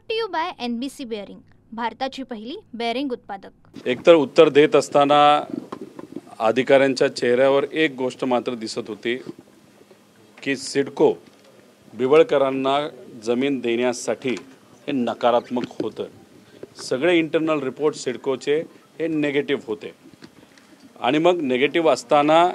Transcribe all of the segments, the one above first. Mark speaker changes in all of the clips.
Speaker 1: To you by NBC bearing, भारताची पहिली bearing उत्पादक।
Speaker 2: एकतर उत्तर देत असताना अधिकाऱ्यांच्या चेहऱ्यावर एक गोष्ट मात्र दिसत होती की सिडको बिवळकरांना जमीन देण्यासाठी हे नकारात्मक होतं। सगळे इंटरनल रिपोर्ट सिडकोचे हे नेगेटिव्ह होते आणि मग नेगेटिव्ह असताना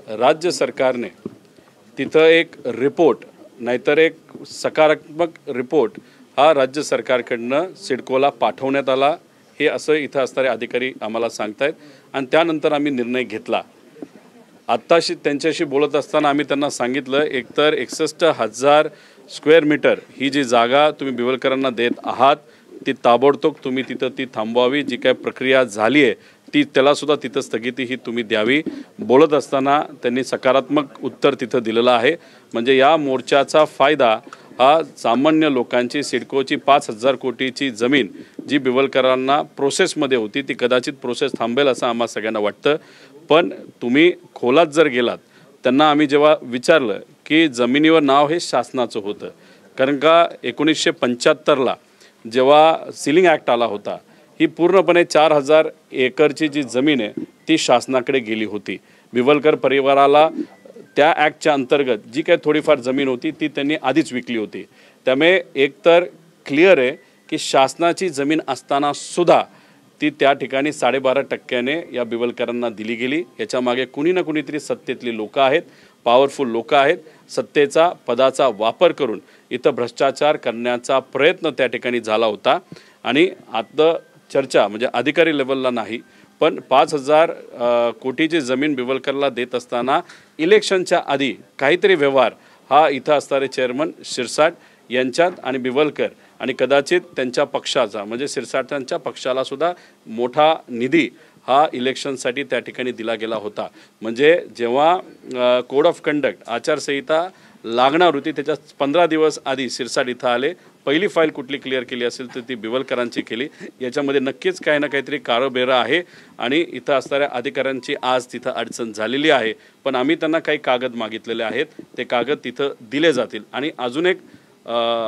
Speaker 2: राज्य सरकारने तिथं एक रिपोर्ट नाहीतर एक सकारात्मक रिपोर्ट हा राज्य सरकारकडनं सिडकोला पाठवण्यात आला, हे असं इथं असणारे अधिकारी आम्हाला सांगतायत। आणि त्यानंतर आम्ही निर्णय घेतला। आत्ताशी त्यांच्याशी बोलत असताना आम्ही त्यांना सांगितलं, एकतर 61,000 स्क्वेअर मीटर ही जी जागा तुम्ही बिवळकरांना देत आहात ती ताबडतोब तुम्ही तिथं ती थांबवावी, जी काय प्रक्रिया झाली आहे ती त्यालासुद्धा तिथं स्थगिती ही तुम्ही द्यावी। बोलत असताना त्यांनी सकारात्मक उत्तर तिथं दिलेलं आहे। म्हणजे या मोर्चाचा फायदा हा सामान्य लोकांची, सिडकोची 5,000 कोटीची जमीन जी बिवळकरांना प्रोसेसमध्ये होती ती कदाचित प्रोसेस थांबेल असं आम्हा सगळ्यांना वाटतं। पण तुम्ही खोलात जर गेलात, त्यांना आम्ही जेव्हा विचारलं की जमिनीवर नाव हे शासनाचं होतं, कारण का 1975ला जेव्हा सीलिंग ॲक्ट आला होता ही पूर्णपणे 4,000 एकरची जी जमीन आहे ती शासनाकडे गेली होती। बिवळकर परिवाराला त्या ॲक्टच्या अंतर्गत जी काही थोडीफार जमीन होती ती त्यांनी आधीच विकली होती। त्यामुळे एकतर क्लिअर आहे की शासनाची जमीन असताना सुद्धा ती त्या ठिकाणी 12.5% या बिवळकरांना दिली गेली। याच्या मागे कुणी ना कुणीतरी सत्तेतली लोक आहेत, पॉवरफुल लोक आहेत, सत्तेचा पदाचा वापर करून इथं भ्रष्टाचार करण्याचा प्रयत्न त्या ठिकाणी झाला होता। आणि आता चर्चा म्हणजे अधिकारी लेवलला नाही, पण 5,000 कोटीची जमीन बिवळकरला देत असताना इलेक्शनच्या आधी काहीतरी व्यवहार हा इथं असणारे चेअरमन शिरसाट यांच्यात आणि बिवळकर आणि कदाचित त्यांच्या पक्षाचा म्हणजे शिरसाटांच्या पक्षाला सुद्धा मोठा निधी हा इलेक्शनसाठी त्या ठिकाणी दिला गेला होता। म्हणजे जेव्हा कोड ऑफ कंडक्ट आचारसंहिता लागणार होती त्याच्या 15 दिवस आधी शिरसाट इथं आले। पहिली फाईल कुठली क्लिअर केली असेल तर ती बिवळकरांची केली। याच्यामध्ये नक्कीच काही ना काहीतरी कारोबेरा आहे आणि इथं असणाऱ्या अधिकाऱ्यांची आज तिथं अडचण झालेली आहे। पण आम्ही त्यांना काही कागद मागितलेले आहेत, ते कागद तिथं दिले जातील। आणि अजून एक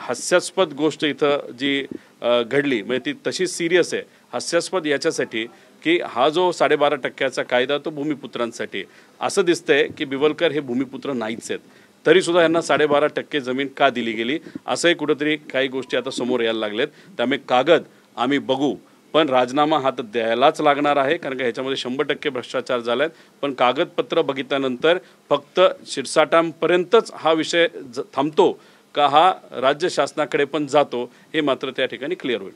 Speaker 2: हास्यास्पद गोष्ट इथं जी घडली म्हणजे ती तशी सिरियस आहे। हास्यास्पद याच्यासाठी की हा जो 12.5%चा कायदा तो भूमिपुत्रांसाठी, असं दिसतंय की बिवळकर हे भूमिपुत्र नाहीच आहेत, तरीसुद्धा यांना 12.5% जमीन का दिली गेली असंही कुठंतरी काही गोष्टी आता समोर यायला लागलेत। त्यामुळे कागद आम्ही बघू, पण राजीनामा हा तर द्यायलाच लागणार आहे, कारण का ह्याच्यामध्ये 100% भ्रष्टाचार झाला आहे। पण कागदपत्र बघितल्यानंतर फक्त शिरसाटांपर्यंतच हा विषय थांबतो का हा राज्य शासनाकडे पण जातो हे मात्र त्या ठिकाणी क्लिअर होईल।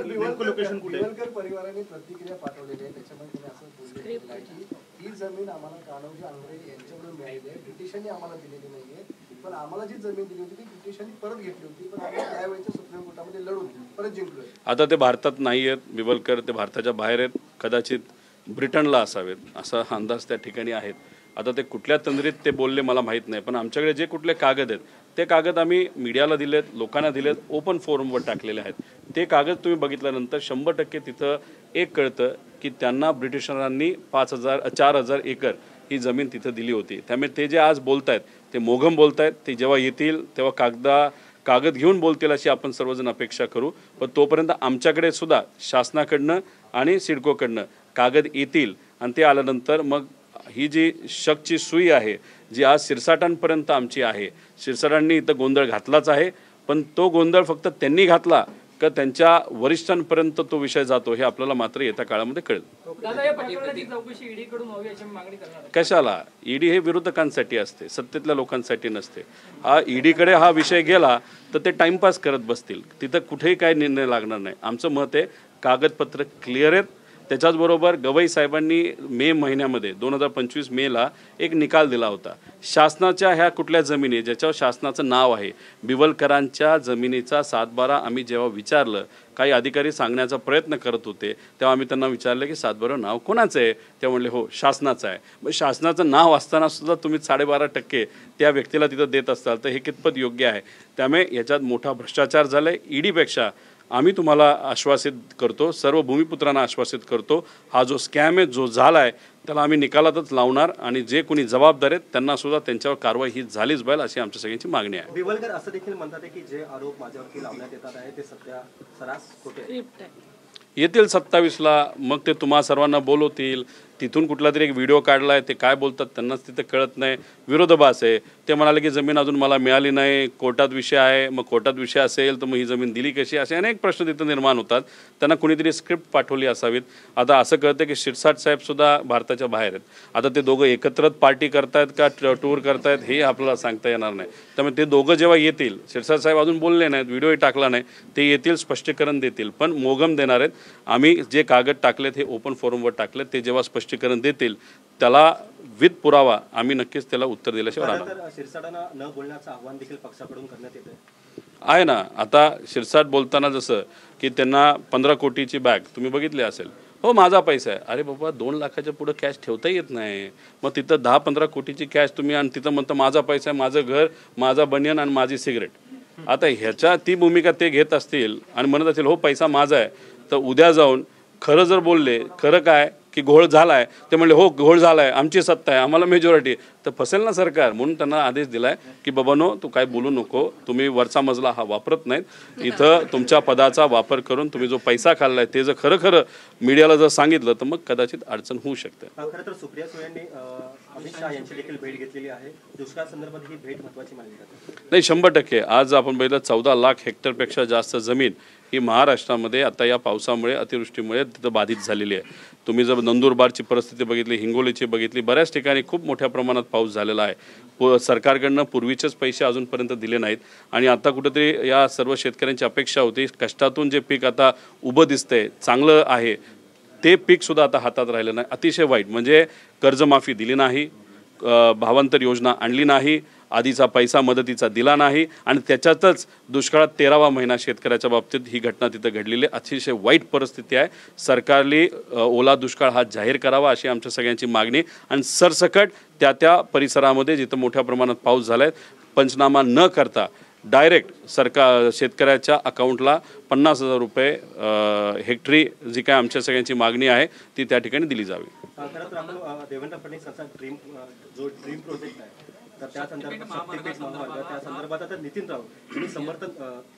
Speaker 3: बिवळकर परिवाराने प्रतिक्रिया पाठवलेली आहे, त्याच्यामध्ये त्यांनी असं बोललेलं आहे की ही जमीन आम्हाला कान्होजी आंग्रे यांच्याकडून मिळाली आहे, ब्रिटिशांनी आम्हाला दिलेली नाहीये, पण आम्हाला जी जमीन दिली होती ती ब्रिटिशांनी परत घेतली होती, पण आम्ही त्यावेळेच्या सुप्रीम कोर्टामध्ये लढून परत जिंकलोय।
Speaker 2: आता ते भारतात नाही आहेत बिवळकर, ते भारताच्या बाहेर आहेत, कदाचित ब्रिटनला असावेत असा अंदाज त्या ठिकाणी आहेत। आता ते कुठल्या तंद्रीत ते बोलले मला माहीत नाही, पण आमच्याकडे जे कुठले कागद आहेत ते कागद आम्ही मीडियाला दिलेत, लोकांना दिलेत, ओपन फोरमवर टाकलेले आहेत। ते कागद तुम्ही बघितल्यानंतर 100% तिथं एक कळतं की त्यांना ब्रिटिशरांनी 4,000 एकर ही जमीन तिथं दिली होती। त्यामुळे ते जे आज बोलतायत ते मोघम बोलतायत, ते जेव्हा येतील तेव्हा कागद घेऊन बोलतील अशी आपण सर्वजण अपेक्षा करू। पण तोपर्यंत आमच्याकडे सुद्धा शासनाकडनं आणि सिडकोकडनं कागद येतील आणि ते आल्यानंतर मग ही जी शकची सुई आहे जी आज शिरसाटांपर्यंत आमची आहे, शिरसाटांनी इथं गोंधळ घातलाच आहे, पण तो गोंधळ फक्त त्यांनी घातला का त्यांच्या वरिष्ठांपर्यंत तो विषय जातो हे आपल्याला मात्र येत्या काळामध्ये कळेल। कशाला? ईडी हे विरोधकांसाठी असते, सत्तेतल्या लोकांसाठी नसते। हा ईडीकडे हा विषय गेला तर ते टाइमपास करत बसतील, तिथं कुठेही काय निर्णय लागणार नाही। आमचं मत आहे कागदपत्र क्लिअर आहेत। त्याच्याचबरोबर गवई साहेबांनी मे महिन्यामध्ये 2025 मेला एक निकाल दिला होता, शासनाच्या ह्या कुठल्या जमिनी ज्याच्यावर शासनाचं नाव आहे, बिवळकरांच्या जमिनीचा 7/12 आम्ही जेव्हा विचारलं, काही अधिकारी सांगण्याचा प्रयत्न करत होते तेव्हा आम्ही त्यांना विचारलं की 7/12 नाव कोणाचं आहे, ते म्हणले हो शासनाचं आहे। मग शासनाचं नाव असताना सुद्धा तुम्ही 12.5% त्या व्यक्तीला तिथं देत असाल तर हे कितपत योग्य आहे? त्यामुळे याच्यात मोठा भ्रष्टाचार झालाय। ईडीपेक्षा आम्ही तुम्हाला आश्वासित करतो, सर्व भूमिपुत्रांना आश्वासित करतो, हा जो स्कॅम आहे जो झाला आहे त्याला आम्ही निकालातच लावणार आणि जे कोणी जबाबदार आहेत त्यांना सुद्धा त्यांच्यावर कारवाई ही झालीच पाहिजे अशी आमच्या सगळ्यांची मागणी आहे.
Speaker 4: बिवलकर असं देखील म्हणतात की जे आरोप माझ्यावरती लावण्यात येतात आहे ते सध्या सरास खोटे आहेत.
Speaker 2: येतील 27ला, मग ते तुम्हा सर्वांना बोलवतील. तिथून कुठला तरी एक व्हिडिओ काढला आहे, ते काय बोलतात त्यांनाच तिथे कळत नाही. विरोधाभास आहे. ते म्हणाले की जमीन अजून मला मिळाली नाही, कोर्टात विषय आहे. मग कोर्टात विषय असेल तर मग ही जमीन दिली कशी, असे अनेक प्रश्न तिथं निर्माण होतात. त्यांना कुणीतरी स्क्रिप्ट पाठवली असावीत. आता असं कळतं की शिरसाट साहेबसुद्धा भारताच्या बाहेर आहेत. आता ते दोघं एकत्रच पार्टी करतायत का टूर करतायत हे आपल्याला सांगता येणार नाही. त्यामुळे ते दोघं जेव्हा येतील, शिरसाट साहेब अजून बोलले नाहीत, व्हिडिओही टाकला नाही, ते येतील, स्पष्टीकरण देतील. पण मोगम देणार आहेत. आम्ही जे कागद टाकलेत हे ओपन फोरमवर टाकलेत, ते जेव्हा स्पष्टीकरण देतील त्याला विथ पुरावा आम्ही नक्कीच त्याला उत्तर दिल्याशिवाय राहणार.
Speaker 4: शिरसाटांना न बोलण्याचं आव्हान देखील पक्षाकडून करण्यात येतं
Speaker 2: आहे ना. आता शिरसाट बोलताना जसं की त्यांना 15 कोटीची बॅग तुम्ही बघितली असेल, हो माझा पैसा आहे. अरे बाबा 2 लाखाच्या पुढे कॅश ठेवता येत नाही. मग तिथं 10-15 कोटीची कॅश तुम्ही आणि तिथं म्हणता माझा पैसा आहे, माझं घर, माझा बनियन आणि माझी सिगरेट. आता ह्याच्या ती भूमिका ते घेत असतील आणि म्हणत असतील हो पैसा माझा आहे, तर उद्या जाऊन खरं जर बोलले, खरं काय की घोळ झाला आहे, ते म्हणले हो घोळ झाला आहे, आमची सत्ता आहे, आम्हाला मेजॉरिटी, तर फसेल ना सरकार. म्हणून त्यांना आदेश दिलाय की बाबांनो तू काय बोलू नको, तुम्ही वरचा मजला हा वापरत नाहीत, इथं तुमच्या पदाचा वापर करून तुम्ही जो पैसा खाल्लाय ते जर खरं मीडियाला जर सांगितलं तर मग कदाचित अडचण होऊ शकते.
Speaker 4: खरं तर सुप्रिया सुळेंनी अमित शहा यांची देखील भेट घेतलेली आहे. दुष्काळ संदर्भात ही भेट महत्त्वाची मानली जाते.
Speaker 2: नाही 100%. आज आपण बघितलं 14 लाख हेक्टरपेक्षा जास्त जमीन ही महाराष्ट्रामध्ये आता या पावसामुळे अतिवृष्टीमुळे तिथं बाधित झालेली आहे. तुम्ही जर नंदुरबारची परिस्थिती बघितली, हिंगोलीची बघितली, बऱ्याच ठिकाणी खूप मोठ्या प्रमाणात पाऊस झालेला आहे. सरकारकडनं पूर्वीचेच पैसे अजूनपर्यंत दिले नाहीत आणि आता कुठेतरी या सर्व शेतकऱ्यांची अपेक्षा होती, कष्टातून जे पीक आता उभं दिसतंय चांगलं आहे ते पीकसुद्धा आता हातात राहिलं नाही. अतिशय वाईट. म्हणजे कर्जमाफी दिली नाही, भावांतर योजना आणली नाही, आधीचा पैसा मदतीचा दिला नाही आणि त्याच्यातच दुष्काळात 13वा महिना शेतकऱ्याच्या बाबतीत ही घटना तिथं घडलेली आहे. अतिशय वाईट परिस्थिती आहे. सरकारने ओला दुष्काळ हा जाहीर करावा अशी आमच्या सगळ्यांची मागणी आणि सरसकट त्या परिसरामध्ये जिथं मोठ्या प्रमाणात पाऊस झाला आहे पंचनामा न करता डायरेक्ट सरकार शेतकऱ्याच्या अकाउंटला 50,000 रुपये हेक्टरी जी काय आमच्या सगळ्यांची मागणी आहे ती त्या ठिकाणी दिली जावी.
Speaker 4: खरं तर आपण देवेंद्र फडणवीस यांचा जो ड्रीम प्रोजेक्ट आहे तर त्या संदर्भात शक्तीपीठ महामार्ग त्या संदर्भात आता नितीन राऊत यांनी समर्थन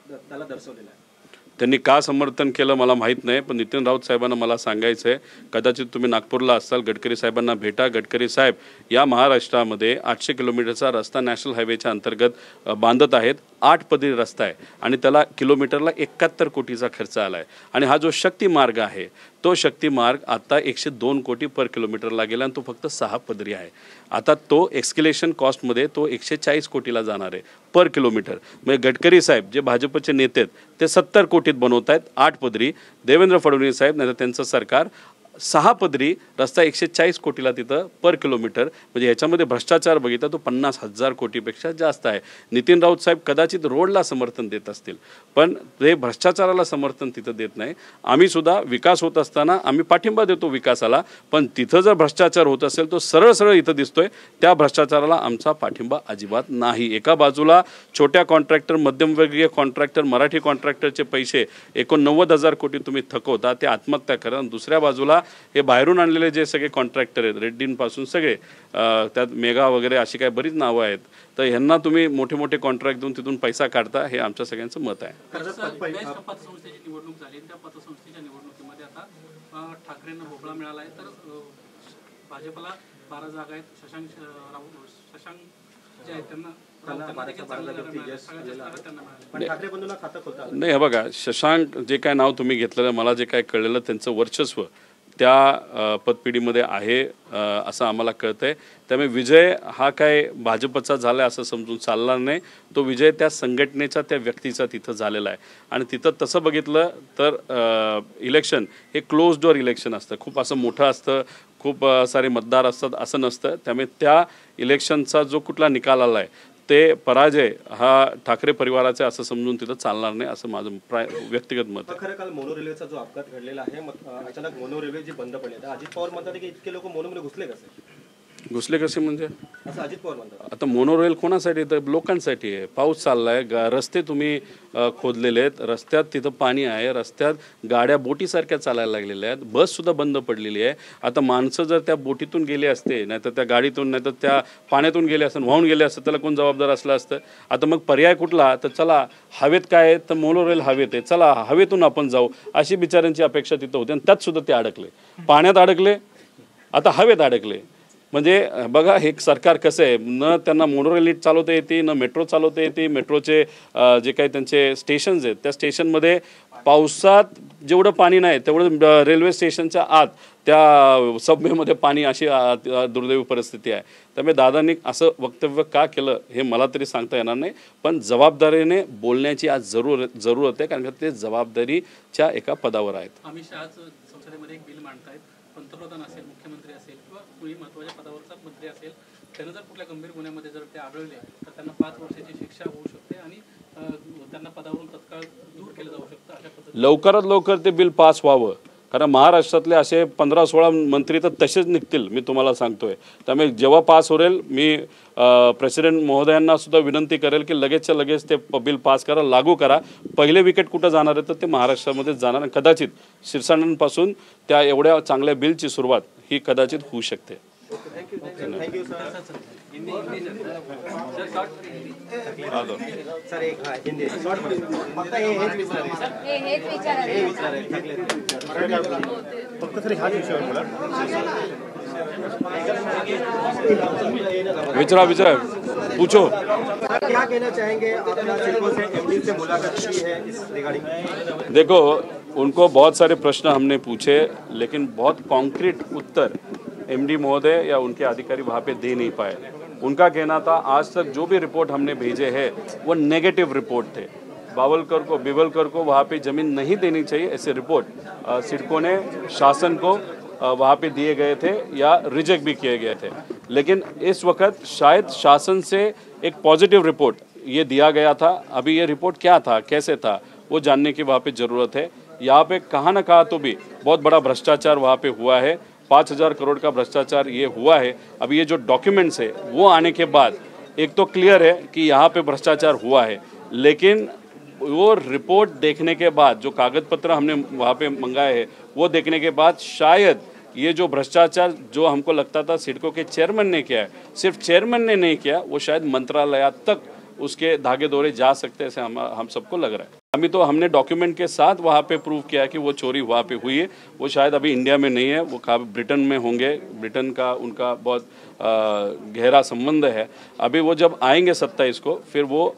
Speaker 4: त्याला दर्शवलेलं आहे.
Speaker 2: त्यांनी का समर्थन केलं मला माहीत नाही, पण नितीन राऊत साहेबांना मला सांगायचं आहे, कदाचित तुम्ही नागपूरला असाल, गडकरी साहेबांना भेटा. गडकरी साहेब या महाराष्ट्रामध्ये 800 किलोमीटरचा रस्ता नॅशनल हायवेच्या अंतर्गत बांधत आहेत. 8 पदरी रस्ता आहे आणि त्याला किलोमीटरला 71 कोटीचा खर्च आला आहे. आणि हा जो शक्ती मार्ग आहे तो शक्ती मार्ग आता 102 कोटी पर किलोमीटरला गेला आणि तो फक्त 6 पदरी आहे. आता तो एक्स्केलेशन कॉस्टमध्ये तो 140 कोटीला जाणार आहे पर किलोमीटर. म्हणजे गडकरी साहेब जे भाजपचे नेते आहेत ते 70 कोटीत बनवत आहेत 8 पदरी. देवेंद्र फडणवीस साहेब नाही तर त्यांचं सरकार 6 पदरी रस्ता 140 कोटीला तिथं पर किलोमीटर. म्हणजे ह्याच्यामध्ये भ्रष्टाचार बघितला तो 50,000 कोटीपेक्षा जास्त आहे. नितीन राऊत साहेब कदाचित रोडला समर्थन देत असतील पण ते भ्रष्टाचाराला समर्थन तिथं देत नाही. आम्ही सुद्धा विकास होत असताना आम्ही पाठिंबा देतो विकासाला, पण तिथं जर भ्रष्टाचार होत असेल तो सरळ इथं दिसतोय, त्या भ्रष्टाचाराला आमचा पाठिंबा अजिबात नाही. एका बाजूला छोट्या कॉन्ट्रॅक्टर, मध्यमवर्गीय कॉन्ट्रॅक्टर, मराठी कॉन्ट्रॅक्टरचे पैसे 89,000 कोटी तुम्ही थकवता, ते आत्महत्या करा. दुसऱ्या बाजूला हे बाहेरून आणलेले जे सगळे कॉन्ट्रॅक्टर आहेत रेड्डींपासून सगळे, त्यात मेगा वगैरे अशी काही बरीच नावं आहेत, तर ह्यांना तुम्ही मोठे मोठे कॉन्ट्रॅक्ट देऊन तिथून पैसा काढता, हे आमच्या सगळ्यांचं मत आहे.
Speaker 5: पतसंस्थेची निवडणूक झाली, त्या पतसंस्थेच्या निवडणुकीमध्ये आता ठाकरेंना भोपळा मिळाला आहे, तर भाजपला 12 जागा आहेत. शशांक जे आहेत त्यांना
Speaker 2: नाही. हे बघा, शशांक जे काय नाव तुम्ही घेतलेलं, मला जे काय कळलेलं त्यांचं वर्चस्व त्या पतपिढीमध्ये आहे असं आम्हाला कळतंय. त्यामुळे विजय हा काय भाजपचा झाला असं समजून चालणार नाही. तो विजय त्या संघटनेचा, त्या व्यक्तीचा तिथं झालेला आहे. आणि तिथं तसं बघितलं तर इलेक्शन हे क्लोज डोअर इलेक्शन असतं, खूप असं मोठं असतं, खूप सारे मतदार असतात असं नसतं. त्यामुळे त्या इलेक्शनचा जो कुठला निकाल आला आहे ते पराजय हा ठाकरे परिवाराचा असं समजून तिथं चालणार नाही असं माझं व्यक्तिगत मत आहे.
Speaker 4: खरं काल मोनो रेल्वेचा जो अपघात घडलेला आहे, अचानक मोनो रेल्वे जी बंद पडली, अजित पवार म्हणतात की इतके लोक मोनोमध्ये घुसले कसे?
Speaker 2: घुसले कसे म्हणजे
Speaker 4: असं अजित पवार म्हणतात.
Speaker 2: आता मोनोरेल कोणासाठी? तर लोकांसाठी आहे. पाऊस चाललाय, रस्ते तुम्ही खोदलेले आहेत, रस्त्यात तिथं पाणी आहे, रस्त्यात गाड्या बोटीसारख्या चालायला लागलेल्या आहेत, बससुद्धा बंद पडलेली आहे. आता माणसं जर त्या बोटीतून गेले असते, नाहीतर त्या गाडीतून, नाहीतर त्या पाण्यातून गेले असते, वाहून गेले असते, त्याला कोण जबाबदार असलं असतं? आता मग पर्याय कुठला? तर चला हवेत काय आहे, तर मोनोरेल हवेत आहे, चला हवेतून आपण जाऊ, अशी बिचाऱ्यांची अपेक्षा तिथं होती. आणि त्यात सुद्धा ते अडकले, पाण्यात अडकले, आता हवेत अडकले. म्हणजे बघा हे सरकार कसं आहे, न त्यांना मोनोरेल नीट चालवता येते, न मेट्रो चालवता येते. मेट्रोचे जे काही त्यांचे स्टेशन्स आहेत, त्या स्टेशनमध्ये पावसात जेवढं पाणी नाही तेवढं रेल्वे स्टेशनच्या आत त्या सबवेमध्ये पाणी, अशी दुर्दैवी परिस्थिती आहे. त्यामुळे दादांनी असं वक्तव्य का केलं हे मला तरी सांगता येणार नाही, पण जबाबदारीने बोलण्याची आज जरूरत आहे, कारण ते जबाबदारीच्या एका पदावर आहेत.
Speaker 5: अमित शहा संसदेमध्ये एक बिल मांडतायत, पंतप्रधान असेल, मुख्यमंत्री असेल किंवा कोणी महत्त्वाच्या पदावरचा मंत्री असेल, त्यांना जर कुठल्या गंभीर गुन्ह्यामध्ये जर ते आढळले तर त्यांना 5 वर्षाची शिक्षा होऊ शकते आणि त्यांना पदावरून तत्काळ दूर केलं जाऊ शकतं. अशा पद्धतीने
Speaker 2: लवकरात लवकर ते बिल पास व्हावं, कारण महाराष्ट्रातले असे 15-16 मंत्री तर तसेच निघतील, मी तुम्हाला सांगतोय. त्यामुळे जेव्हा पास होईल, मी प्रेसिडेंट महोदयांना सुद्धा विनंती करेल की लगेचच्या लगेच ते बिल पास करा, लागू करा. पहिले विकेट कुठं जाणार आहे तर ते महाराष्ट्रामध्येच जाणार आहे. कदाचित शिरसाटांपासून त्या एवढ्या चांगल्या बिलची सुरुवात ही कदाचित होऊ शकते.
Speaker 4: Thank you sir. सर एक हिंदी शॉर्ट फक्त हेच फक्त तरी हाच विषय बोला.
Speaker 2: विचारा पूछो.
Speaker 4: क्या कहना चाहेंगे, आपने सिडको से एमडी से मुलाकात की है इस रिगार्डिंग?
Speaker 2: देखो, उनको बहुत सारे प्रश्न हमने पूछे, लेकिन बहुत कॉन्क्रीट उत्तर एमडी महोदय या उनके अधिकारी वहाँ पे दे नहीं पाए. उनका कहना था आज तक जो भी रिपोर्ट हमने भेजे हैं वो नेगेटिव रिपोर्ट थे. बिवलकर को वहाँ पे ज़मीन नहीं देनी चाहिए, ऐसे रिपोर्ट सिडको ने शासन को वहाँ पे दिए गए थे या रिजेक्ट भी किए गए थे. लेकिन इस वक्त शायद शासन से एक पॉजिटिव रिपोर्ट ये दिया गया था. अभी ये रिपोर्ट क्या था, कैसे था, वो जानने की वहाँ पे ज़रूरत है. यहाँ पे कहाँ न कहाँ तो भी बहुत बड़ा भ्रष्टाचार वहाँ पे हुआ है. 5,000 करोड़ का भ्रष्टाचार ये हुआ है. अभी ये जो डॉक्यूमेंट्स है वो आने के बाद एक तो क्लियर है कि यहाँ पे भ्रष्टाचार हुआ है, लेकिन वो रिपोर्ट देखने के बाद, जो कागज पत्र हमने वहाँ पे मंगाए हैं वो देखने के बाद शायद ये जो भ्रष्टाचार जो हमको लगता था सिडको के चेयरमैन ने किया है, सिर्फ चेयरमैन ने नहीं किया, वो शायद मंत्रालय तक उसके धागे दौरे जा सकते हैं, ऐसे हम सबको लग रहा है. हमने डॉक्यूमेंट के साथ वहाँ पे प्रूव किया कि वो चोरी वहाँ पे हुई है. वो शायद अभी इंडिया में नहीं है, वो ब्रिटेन में होंगे. ब्रिटेन का उनका बहुत गहरा संबंध है. अभी वो जब आएंगे 27 को, फिर वो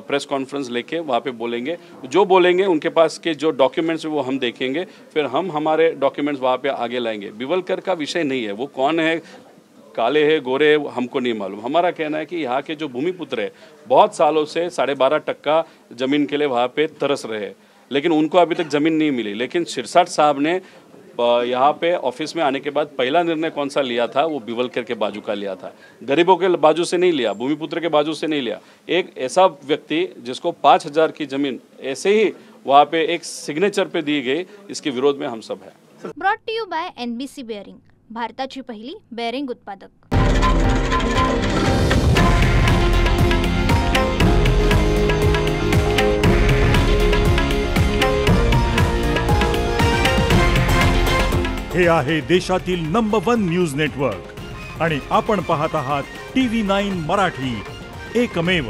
Speaker 2: प्रेस कॉन्फ्रेंस लेके वहाँ पे बोलेंगे. जो बोलेंगे उनके पास के जो डॉक्यूमेंट्स वो हम देखेंगे, फिर हम हमारे डॉक्यूमेंट्स वहाँ पे आगे लाएंगे. बिवलकर का विषय नहीं है, वो कौन है, काले है गोरे है, हमको नहीं मालूम. हमारा कहना है कि यहाँ के जो भूमिपुत्र है बहुत सालों से 12.5% ज़मीन के लिए वहाँ पे तरस रहे, लेकिन उनको अभी तक ज़मीन नहीं मिली. लेकिन शिरसाट साहब ने यहाँ पे ऑफिस में आने के बाद पहला निर्णय कौन सा लिया था, वो बिवलकर के बाजू का लिया था. गरीबों के बाजू से नहीं लिया, भूमिपुत्र के बाजू से नहीं लिया. एक ऐसा व्यक्ति जिसको 5,000 की ज़मीन ऐसे ही वहाँ पे एक सिग्नेचर पे दी गई, इसके विरोध में हम सब है.
Speaker 1: Brought to you by NBC bearing, भारताची पहिली बेअरिंग उत्पादक.
Speaker 6: हे आहे देशातील नंबर 1 न्यूज नेटवर्क आणि आपण पाहत आहात TV9 मराठी, एकमेव.